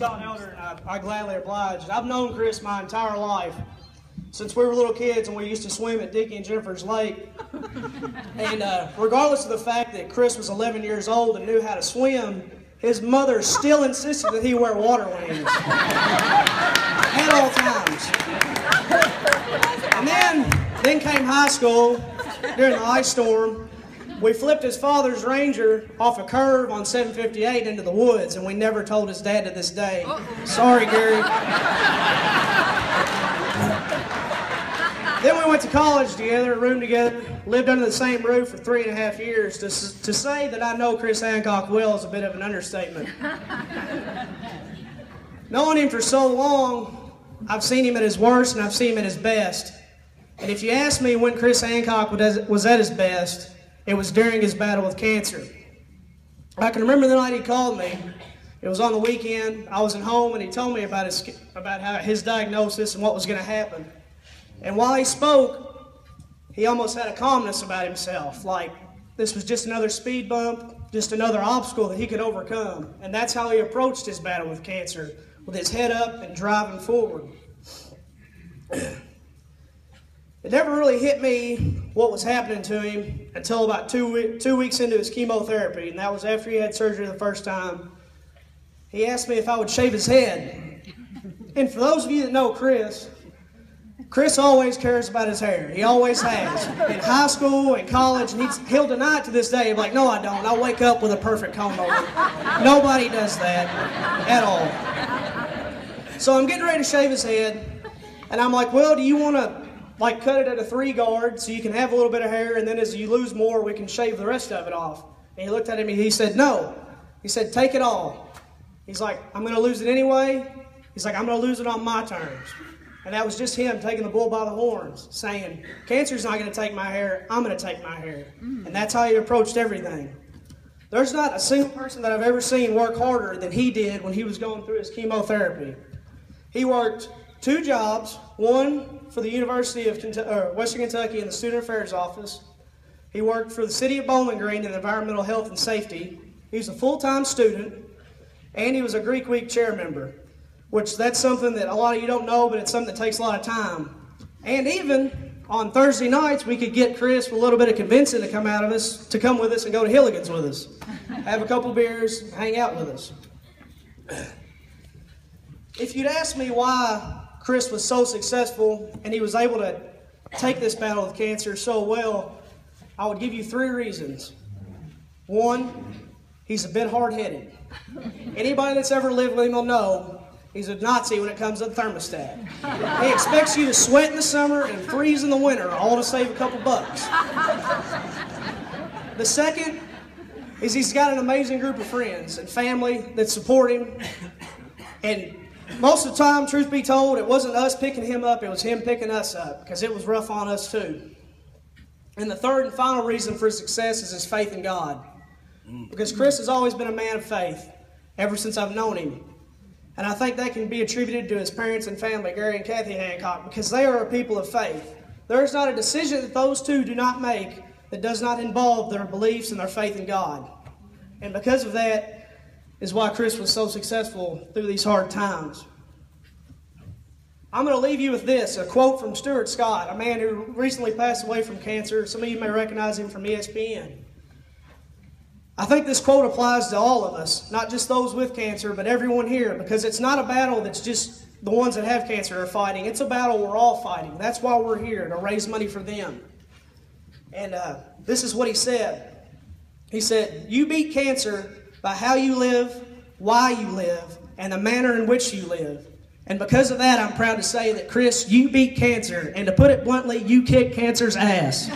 Scott Elder, and I gladly oblige. I've known Chris my entire life, since we were little kids and we used to swim at Dickie and Jennifer's Lake. And regardless of the fact that Chris was 11 years old and knew how to swim, his mother still insisted that he wear water wings at all times. And then came high school during the ice storm. We flipped his father's Ranger off a curve on 758 into the woods, and we never told his dad to this day. Sorry, Gary. Then we went to college together, roomed together, lived under the same roof for 3.5 years. To say that I know Chris Hancock well is a bit of an understatement. Knowing him for so long, I've seen him at his worst and I've seen him at his best. And if you ask me when Chris Hancock was at his best, it was during his battle with cancer. I can remember the night he called me. It was on the weekend. I was at home, and he told me about his diagnosis and what was going to happen. And while he spoke, he almost had a calmness about himself, like this was just another speed bump, just another obstacle that he could overcome. And that's how he approached his battle with cancer, with his head up and driving forward. It never really hit me what was happening to him until about two weeks into his chemotherapy, and that was after he had surgery the first time. He asked me if I would shave his head. And for those of you that know Chris always cares about his hair. He always has. In high school, in college, and he'll deny it to this day. He'll be like, no, I don't. I wake up with a perfect comb over. Nobody does that at all. So I'm getting ready to shave his head, and I'm like, well, do you want to cut it at a 3 guard so you can have a little bit of hair, and then as you lose more, we can shave the rest of it off? And he looked at him and he said, no. He said, take it all. He's like, I'm going to lose it anyway. He's like, I'm going to lose it on my terms. And that was just him taking the bull by the horns, saying, cancer's not going to take my hair, I'm going to take my hair. And that's how he approached everything. There's not a single person that I've ever seen work harder than he did when he was going through his chemotherapy. He worked 2 jobs, one for the University of Western Kentucky in the Student Affairs Office. He worked for the City of Bowling Green in Environmental Health and Safety. He was a full-time student, and he was a Greek Week chair member, which that's something that a lot of you don't know, but it's something that takes a lot of time. And even on Thursday nights, we could get Chris with a little bit of convincing to come with us and go to Hilligan's with us. Have a couple beers, hang out with us. If you'd asked me why Chris was so successful and he was able to take this battle with cancer so well, I would give you 3 reasons. 1, he's a bit hard-headed. Anybody that's ever lived with him will know he's a Nazi when it comes to the thermostat. He expects you to sweat in the summer and freeze in the winter, all to save a couple bucks. The second is he's got an amazing group of friends and family that support him. And most of the time, truth be told, it wasn't us picking him up, it was him picking us up, because it was rough on us too. And the third and final reason for his success is his faith in God. Because Chris has always been a man of faith, ever since I've known him. And I think that can be attributed to his parents and family, Gary and Kathy Hancock, because they are a people of faith. There is not a decision that those two do not make that does not involve their beliefs and their faith in God. And because of that is why Chris was so successful through these hard times. I'm going to leave you with this, a quote from Stuart Scott, a man who recently passed away from cancer. Some of you may recognize him from ESPN. I think this quote applies to all of us, not just those with cancer, but everyone here, because it's not a battle that's just the ones that have cancer are fighting. It's a battle we're all fighting. That's why we're here, to raise money for them. And this is what he said. He said, you beat cancer by how you live, why you live, and the manner in which you live. And because of that, I'm proud to say that, Chris, you beat cancer. And to put it bluntly, you kicked cancer's ass.